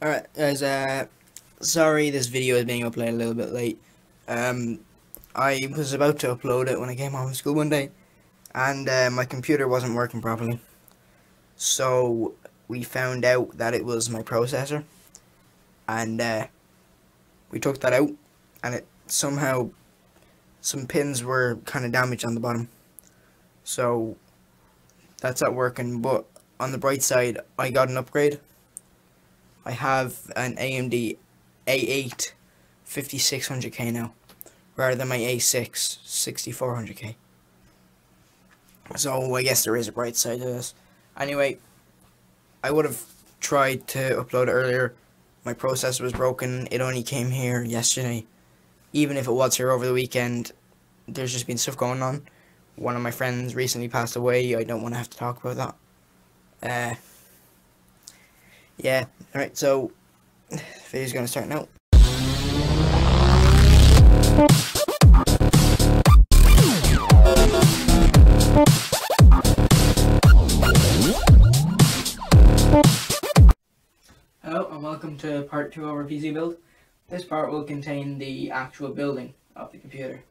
Alright guys, sorry this video is being uploaded a little bit late. I was about to upload it when I came home from school one day, and my computer wasn't working properly. So we found out that it was my processor, and we took that out, and it somehow, some pins were kind of damaged on the bottom. So that's not working, but on the bright side, I got an upgrade. I have an AMD A8 5600k now, rather than my A6 6400k. So I guess there is a bright side to this. Anyway, I would have tried to upload it earlier. My processor was broken. It only came here yesterday. Even if it was here over the weekend, there's just been stuff going on. One of my friends recently passed away. I don't want to have to talk about that. Yeah, alright, so the video's gonna start now. Hello, and welcome to part 2 of our PC build. This part will contain the actual building of the computer.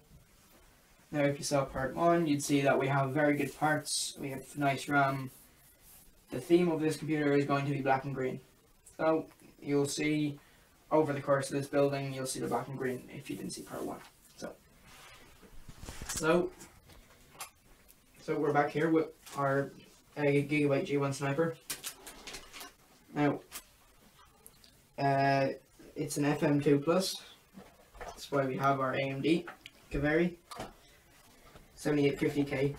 Now, if you saw part 1, you'd see that we have very good parts. We have nice RAM. The theme of this computer is going to be black and green. So, you'll see over the course of this building, you'll see the black and green if you didn't see part 1. So we're back here with our Gigabyte G1 Sniper. Now, it's an FM2+. That's why we have our AMD Kaveri 7850k.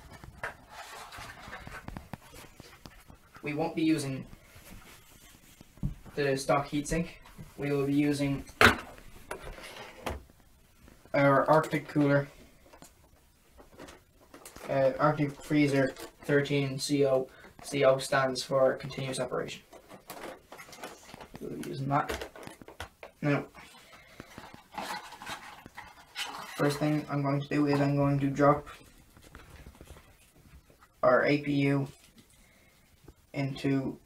We won't be using the stock heatsink. We will be using our Arctic cooler, Arctic freezer 13CO. CO stands for continuous operation. We'll be using that. Now, first thing I'm going to do is I'm going to drop our APU into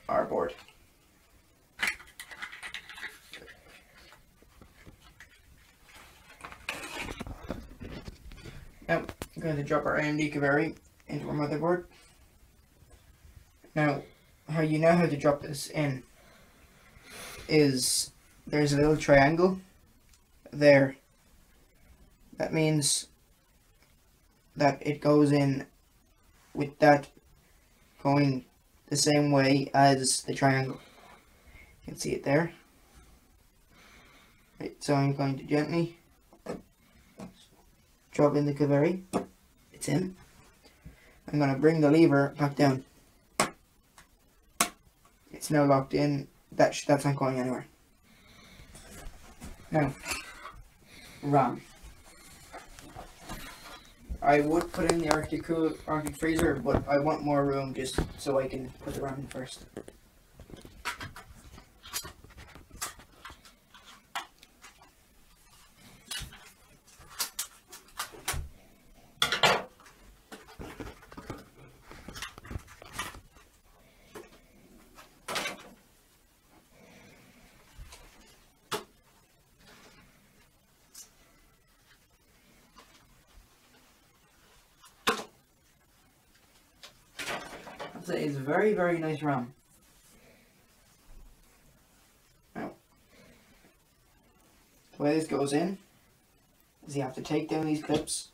our board. Now, I'm going to drop our AMD Kaveri into our motherboard. Now, how you know how to drop this in is there's a little triangle there. That means that it goes in with that going the same way as the triangle. You can see it there. Right, so I'm going to gently drop in the Kaveri. It's in. I'm going to bring the lever back down. It's now locked in. That's not going anywhere. Now, RAM. I would put in the Arctic freezer, but I want more room just so I can put the RAM in first. It's very, very nice RAM. Now, the way this goes in is you have to take down these clips.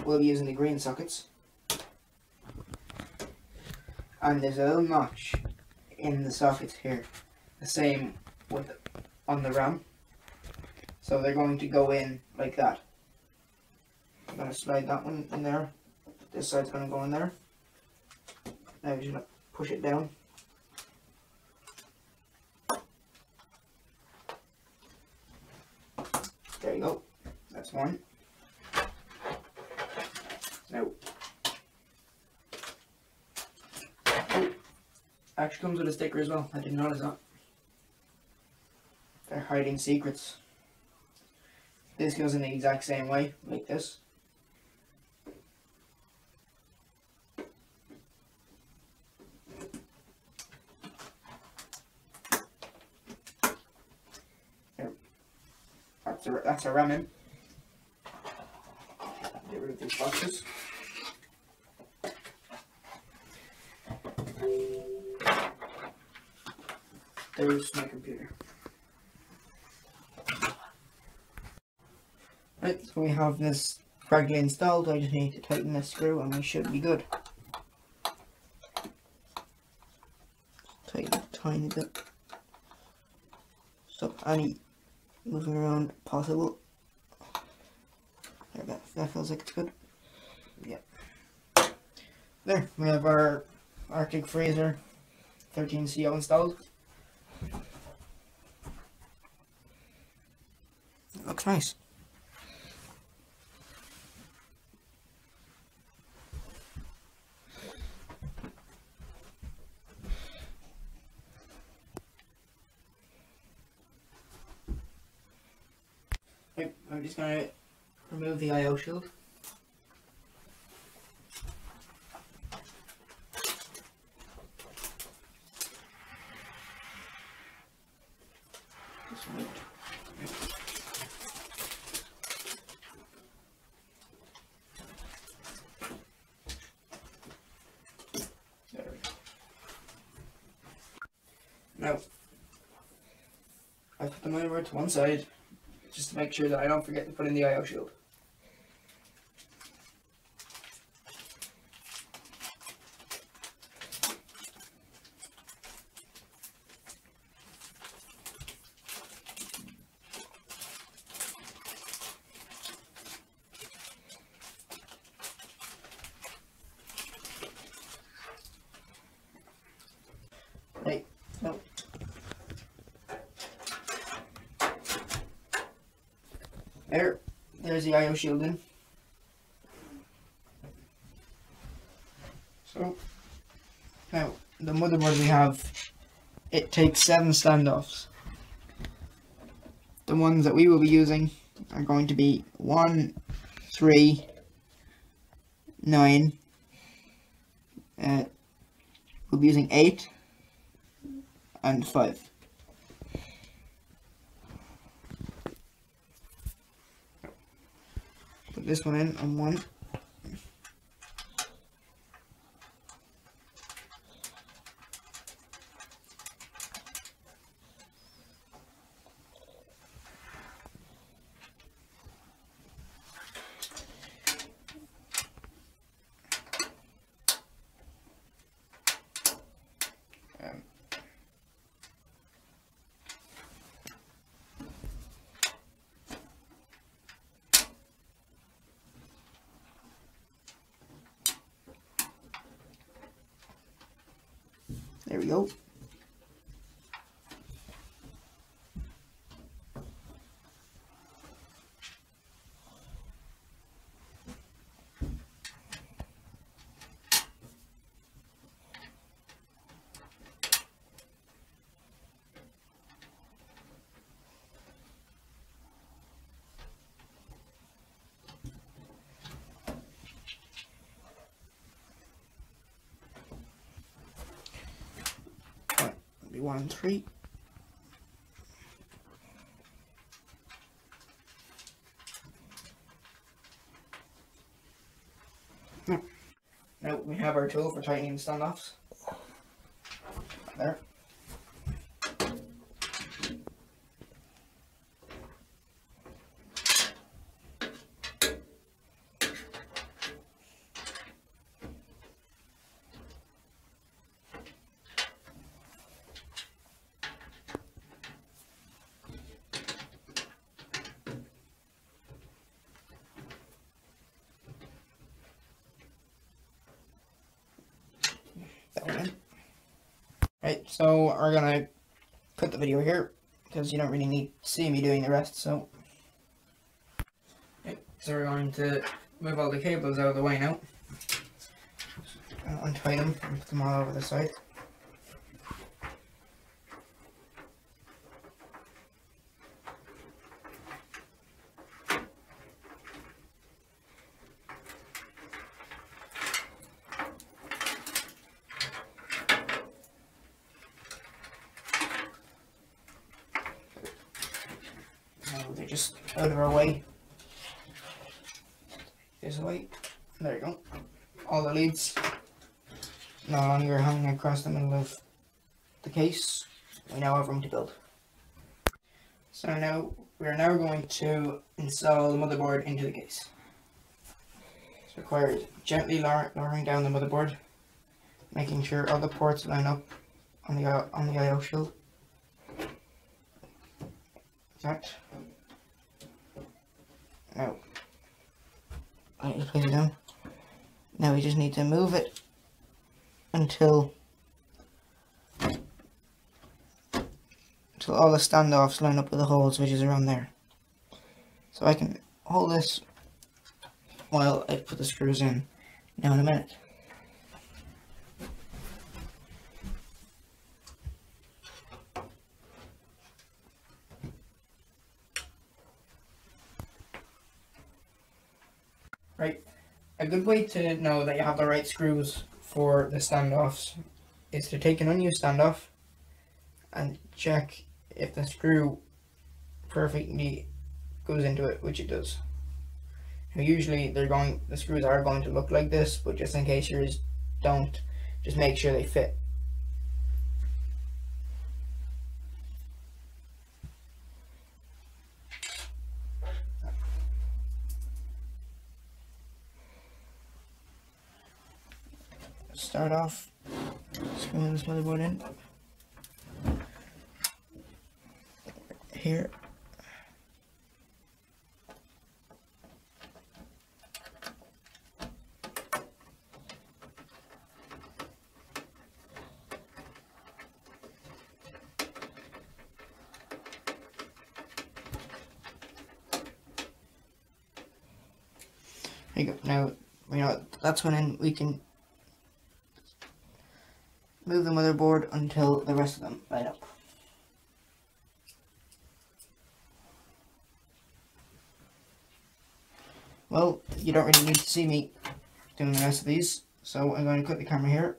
We'll be using the green sockets. And there's a little notch in the sockets here. The same with on the RAM. So they're going to go in like that. I'm going to slide that one in there. This side's going to go in there. Now you're just going to push it down. There you go. That's one. Now, oh, actually comes with a sticker as well. I didn't notice that. They're hiding secrets. This goes in the exact same way, like this. that's a RAM in. Get rid of these boxes. There's my computer. Right, so we have this correctly installed. I just need to tighten this screw and we should be good. Tighten it a tiny bit. Stop any moving around possible. There we go. That feels like it's good. Yep. There, we have our Arctic Freezer 13CO installed. It looks nice. Right, I'm just going to remove the I/O shield. Now, I put the motherboard to one side just to make sure that I don't forget to put in the I/O shield. Right, so there's the I/O shield in. So now the motherboard we have, it takes 7 standoffs. The ones that we will be using are going to be 1, 3, 9. We'll be using 8 and 5. Put this one in on 1. There we go. Be 1 and 3. Now we have our tool for tightening the standoffs. There. Right, so we're gonna cut the video here because you don't really need to see me doing the rest. So, right, so we're going to move all the cables out of the way now. Untie them and put them all over the side. it just out of our way. This way. There you go. All the leads no longer hanging across the middle of the case. We now have room to build. So now we are now going to install the motherboard into the case. It requires gently lowering down the motherboard, making sure all the ports line up on the I/O shield. That. Now, I need to place it down. Now we just need to move it until all the standoffs line up with the holes, which is around there. So I can hold this while I put the screws in now in a minute. Right, a good way to know that you have the right screws for the standoffs is to take an unused standoff and check if the screw perfectly goes into it, which it does. Now usually the screws are going to look like this, but just in case yours don't, just make sure they fit. Start off screwing this motherboard in here. There you go. Now we know that's when in we can move the motherboard until the rest of them line up. Well, you don't really need to see me doing the rest of these, so I'm going to cut the camera here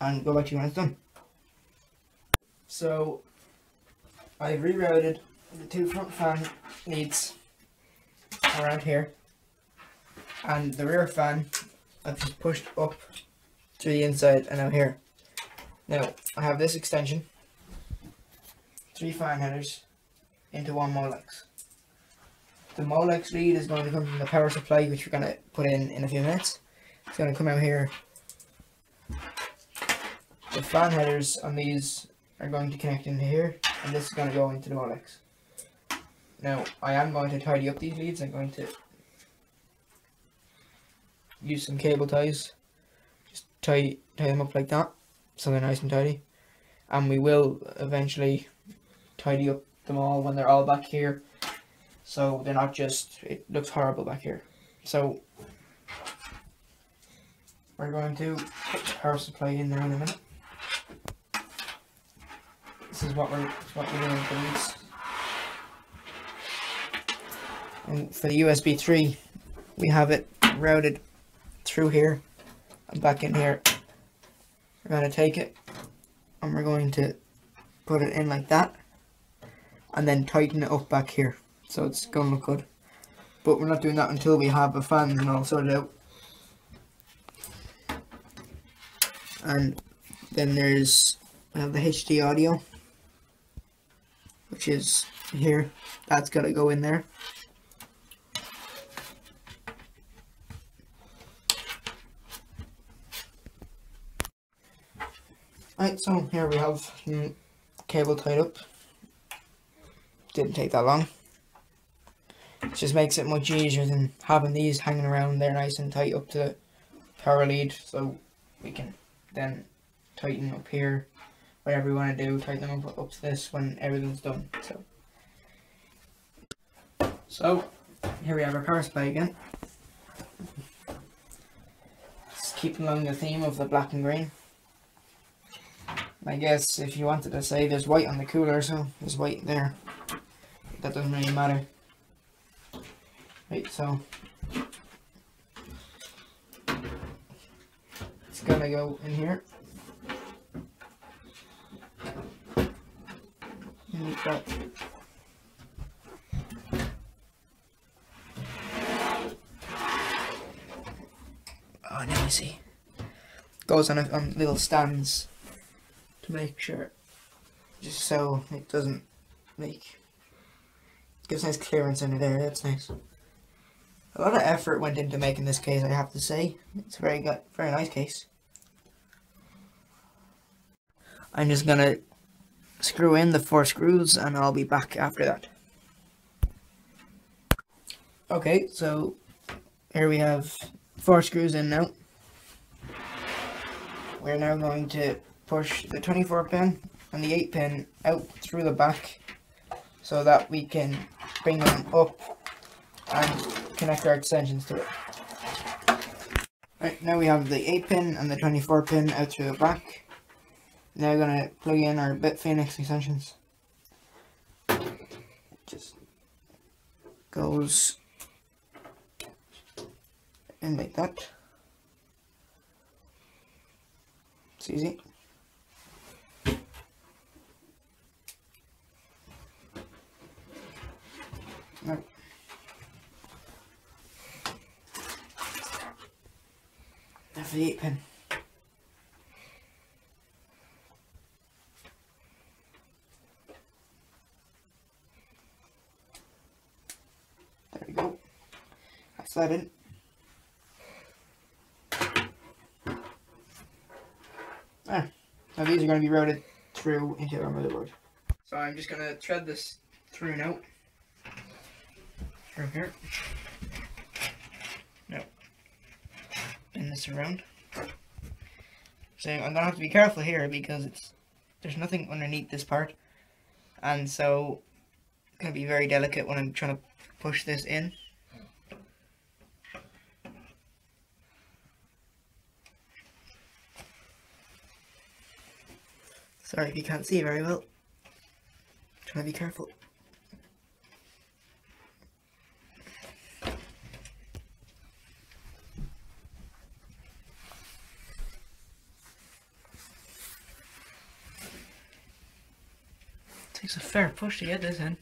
and go back to you when it's done. So I've rerouted the two front fan leads around here, and the rear fan I've just pushed up to the inside and out here. Now, I have this extension, 3 fan headers into 1 Molex. The Molex lead is going to come from the power supply, which we're going to put in a few minutes. It's going to come out here. The fan headers on these are going to connect into here, and this is going to go into the Molex. Now, I am going to tidy up these leads. I'm going to use some cable ties. Just tie them up like that, so they're nice and tidy, and we will eventually tidy up them all when they're all back here, so they're not just, it looks horrible back here. So we're going to put the power supply in there in a minute. This is what we're doing for these. And for the USB 3, we have it routed through here and back in here. We're going to take it and we're going to put it in like that and then tighten it up back here, so it's going to look good. But we're not doing that until we have the fans and all sorted out. And then we have the HD audio, which is here. That's got to go in there. Right, so here we have cable tied up. Didn't take that long. It just makes it much easier than having these hanging around there nice and tight up to the power lead, so we can then tighten up here, whatever we want to do, tighten them up to this when everything's done. So here we have our power supply again. Just keeping along the theme of the black and green. I guess if you wanted to say there's white on the cooler, so there's white there. That doesn't really matter. Right, so it's gonna go in here. Like that. me see. Goes on little stands to make sure, just so it doesn't make, gives nice clearance under there. That's nice. A lot of effort went into making this case, I have to say. It's a very nice case. I'm just gonna screw in the 4 screws and I'll be back after that. Okay, so here we have 4 screws in now. We're now going to push the 24 pin and the 8 pin out through the back so that we can bring them up and connect our extensions to it. Right, now we have the 8 pin and the 24 pin out through the back. Now we're going to plug in our Bitfinex extensions. Just goes in like that. It's easy. Now, for the 8 pin. There we go. That's that in. Now these are going to be routed through into our motherboard. So I'm just going to thread this through now. Through here. Now, spin this around. So I'm going to have to be careful here because there's nothing underneath this part. And so it's going to be very delicate when I'm trying to push this in. Sorry if you can't see very well. Try to be careful. Takes a fair push to get this in.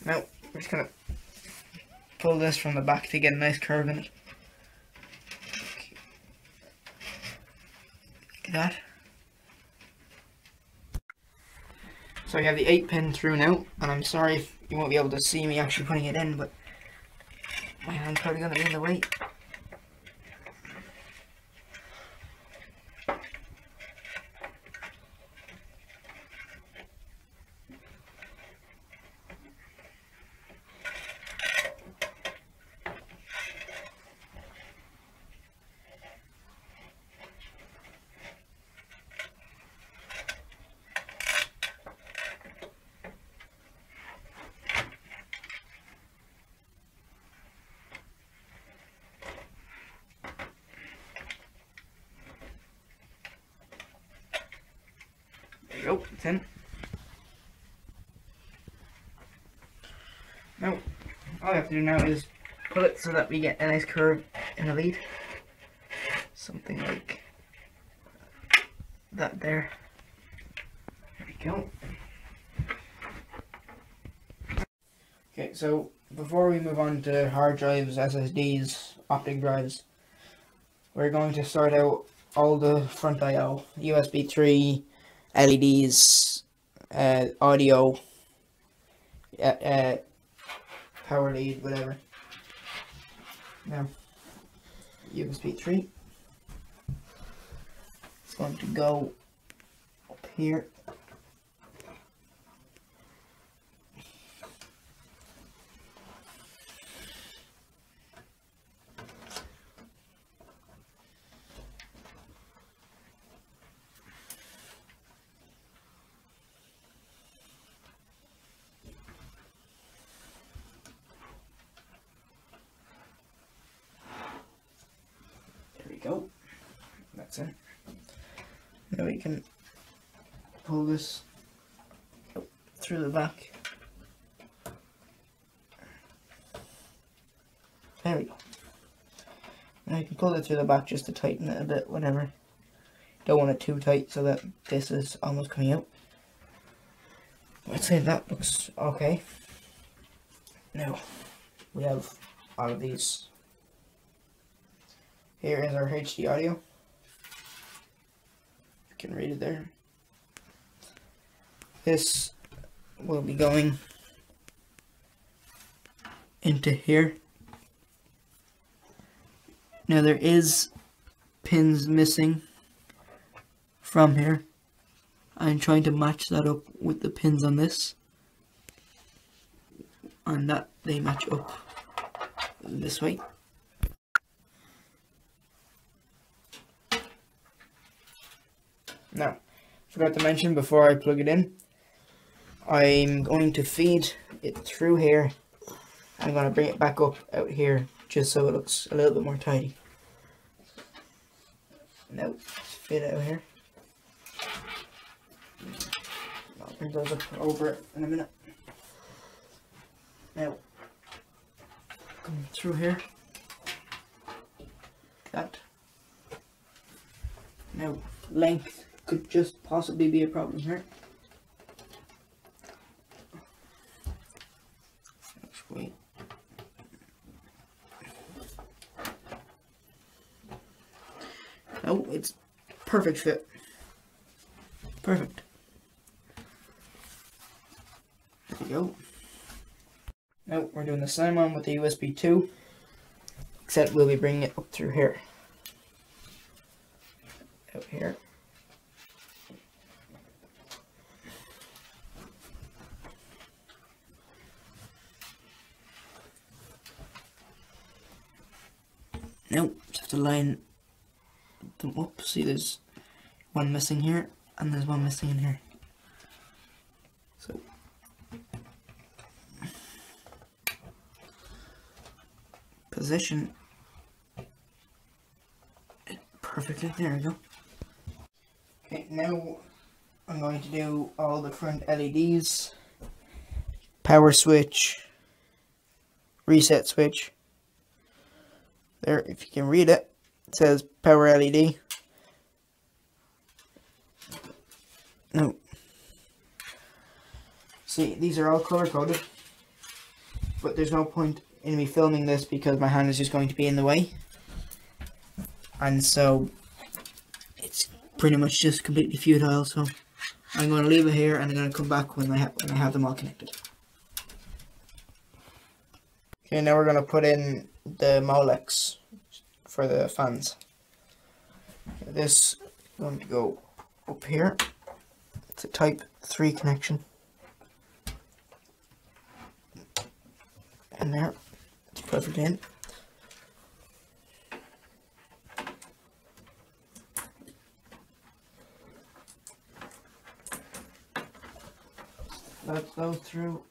Now, we're just going to pull this from the back to get a nice curve in it. Like that. So we have the 8 pin through now, and I'm sorry if you won't be able to see me actually putting it in, but my hand's probably going to be in the way. There we go, it's in. Now, all we have to do now is pull it so that we get a nice curve in the lead. Something like that there. There we go. Okay, so before we move on to hard drives, SSDs, optic drives, we're going to sort out all the front I/O, USB 3, LEDs, audio, power lead, whatever. Now, USB 3. It's going to go up here. Go. That's it. Now we can pull this through the back. There we go. Now you can pull it through the back just to tighten it a bit, whatever. Don't want it too tight so that this is almost coming out. Let's say that looks okay. Now we have all of these. Here is our HD audio. You can read it there. This will be going into here. Now there is pins missing from here. I'm trying to match that up with the pins on this, and that they match up this way. Now, forgot to mention before I plug it in, I'm going to feed it through here. I'm going to bring it back up out here just so it looks a little bit more tidy. Now, feed it out here. I'll bring those up over it in a minute. Now, coming through here, like that. Now, length could just possibly be a problem here. Wait. No, it's perfect fit. Perfect. There we go. Now we're doing the same one with the USB 2, except we'll be bringing it up through here. Out here. Now, just have to line them up. See, there's one missing here, and there's one missing in here. So, position it perfectly. There we go. Okay, now I'm going to do all the front LEDs, power switch, reset switch. There, if you can read it, it says power LED. No. See, these are all color coded, but there's no point in me filming this because my hand is just going to be in the way. And so, it's pretty much just completely futile, so I'm going to leave it here and I'm going to come back when I have them all connected. Okay, now we're going to put in the Molex for the fans. This is going to go up here. It's a type 3 connection. And there, it's perfect in. Let's go through.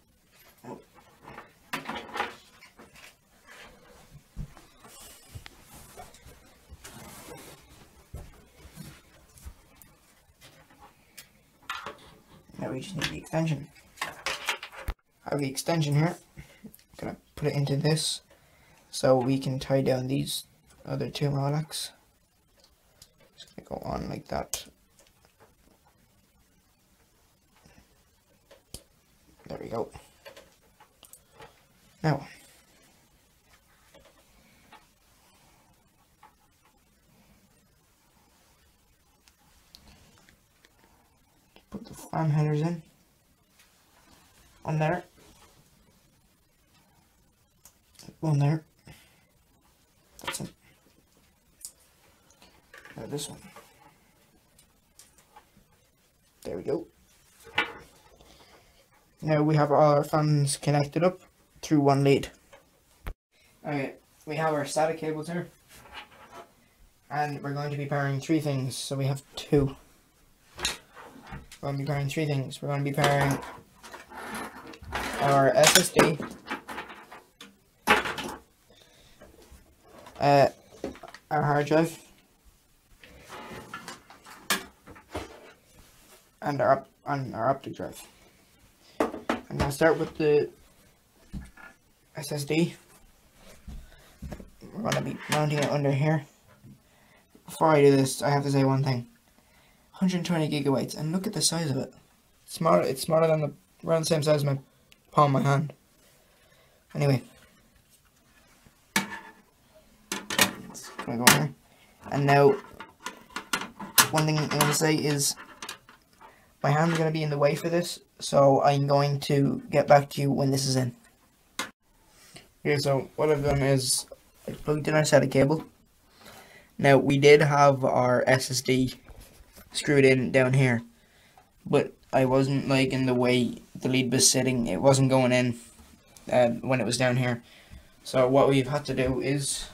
Now we just need the extension. I have the extension here. I'm gonna put it into this so we can tie down these other two Molex. Just gonna go on like that. There we go. Now, put the fan headers in on there, one there. That's it. Now this one. There we go. Now we have all our fans connected up through one lead. Okay, we have our SATA cables here, and we're going to be powering three things. So we have two. We're going to be powering three things. We're going to be powering our SSD, our hard drive, and our optic drive. I'm going to start with the SSD. We're going to be mounting it under here. Before I do this, I have to say one thing. 120 gigabytes, and look at the size of it. It's smaller than around the same size as my palm of my hand. Anyway, it's gonna go in there. And now, one thing I'm gonna say is my hand's gonna be in the way for this, so I'm going to get back to you when this is in. Okay, so what I've done is I plugged in our SATA cable. Now we did have our SSD screwed in down here, but I wasn't liking the way the lead was sitting. It wasn't going in when it was down here. So what we've had to do is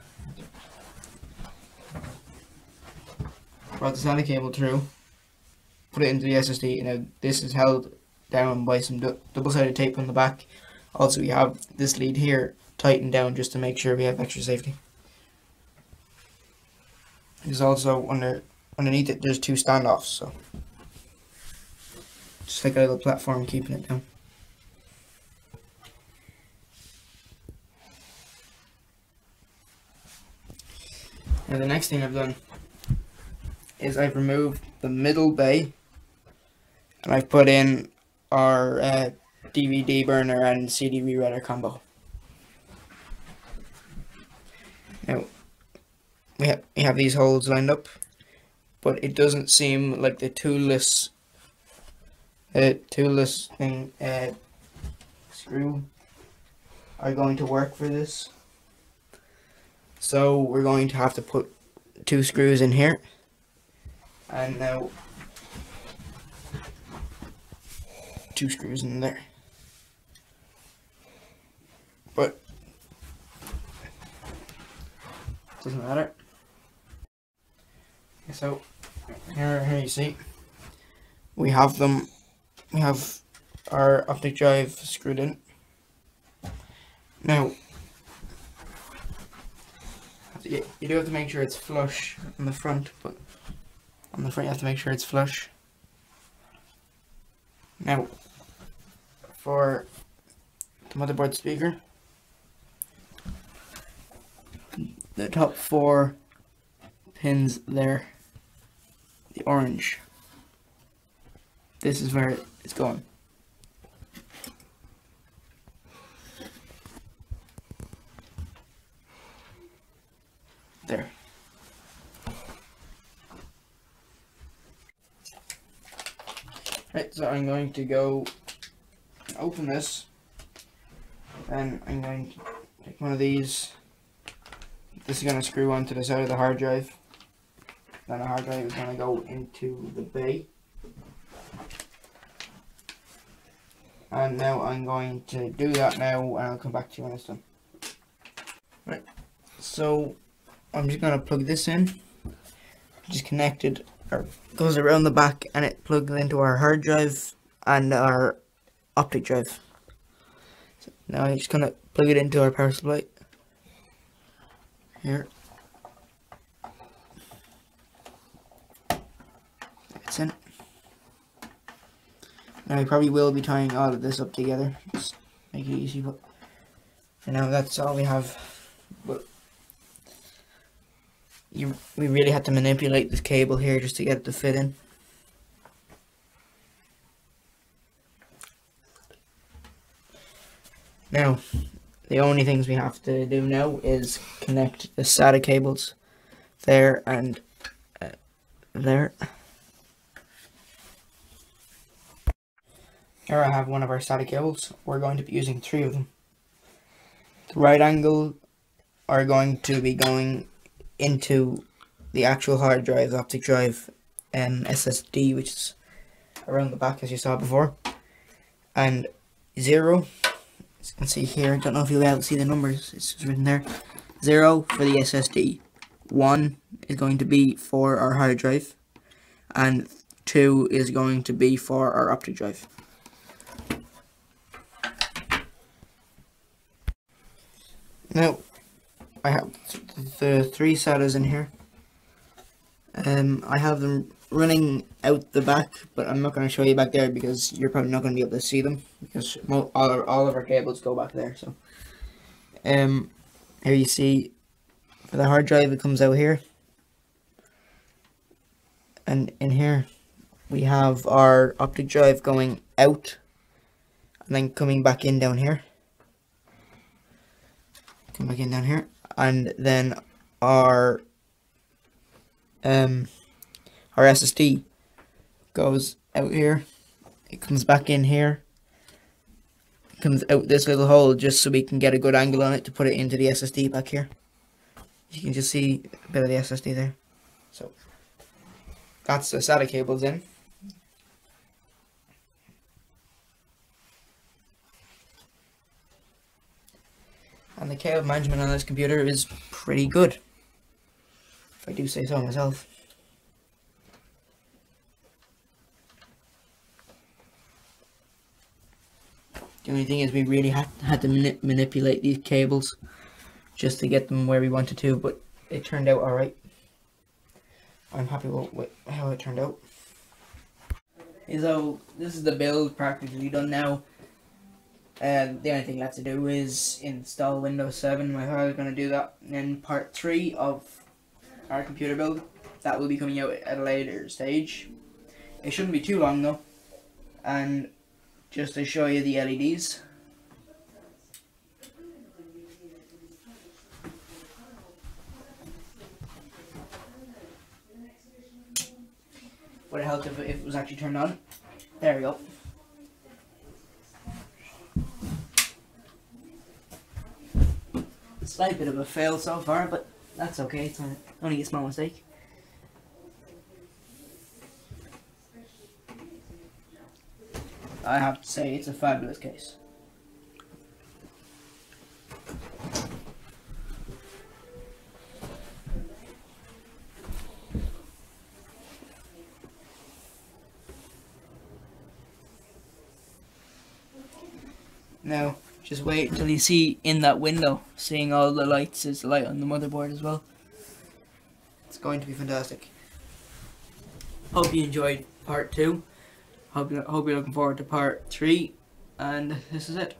brought the SATA cable through, put it into the SSD. Now this is held down by some double-sided tape on the back. Also, we have this lead here tightened down just to make sure we have extra safety. There's also underneath it there's two standoffs, so just like a little platform keeping it down. Now the next thing I've done is I've removed the middle bay and I've put in our DVD burner and CD rewriter combo. Now we have these holes lined up, but it doesn't seem like the toolless thing screw are going to work for this. So we're going to have to put two screws in here, and now two screws in there. But doesn't matter. So here you see we have them. We have our optic drive screwed in. Now you do have to make sure it's flush on the front, but on the front you have to make sure it's flush. Now for the motherboard speaker, the top 4 pins there, the orange, this is where it's going. There. Right, so I'm going to go open this, and I'm going to take one of these. This is going to screw onto the side of the hard drive. Then the hard drive is going to go into the bay. And now I'm going to do that now, and I'll come back to you when it's done. Right, so I'm just going to plug this in. Just connected, or goes around the back, and it plugs into our hard drive and our optic drive. So now I'm just going to plug it into our power supply. Here. It's in. Now I probably will be tying all of this up together, just make it easy, but for now that's all we have. But we really had to manipulate this cable here just to get it to fit in. Now, the only things we have to do now is connect the SATA cables there and there. Here I have one of our SATA cables. We're going to be using 3 of them. The right angle are going to be going into the actual hard drive, the optic drive, SSD, which is around the back as you saw before. And 0, as you can see here, I don't know if you'll be able to see the numbers, it's just written there. 0 for the SSD, 1 is going to be for our hard drive, and 2 is going to be for our optic drive. Now, I have the 3 SATAs in here. I have them running out the back, but I'm not going to show you back there because you're probably not going to be able to see them because all of our cables go back there. So, here you see for the hard drive it comes out here, and in here we have our optic drive going out and then coming back in down here. Come back in down here, and then our SSD goes out here. It comes back in here. It comes out this little hole just so we can get a good angle on it to put it into the SSD back here. You can just see a bit of the SSD there. So that's the SATA cables in. And the cable management on this computer is pretty good, if I do say so myself. The only thing is we really had to manipulate these cables just to get them where we wanted to, but it turned out alright. I'm happy with how it turned out. So this is the build practically done now. The only thing left to do is install Windows 7. My father's going to do that. And then part 3 of our computer build, that will be coming out at a later stage. It shouldn't be too long though. And just to show you the LEDs. Would it help if it was actually turned on? There we go. Slight bit of a fail so far, but that's okay. It's only a small mistake. I have to say it's a fabulous case. Now, just wait until you see in that window, seeing all the lights is the light on the motherboard as well. It's going to be fantastic. Hope you enjoyed part 2. Hope you're looking forward to part 3. And this is it.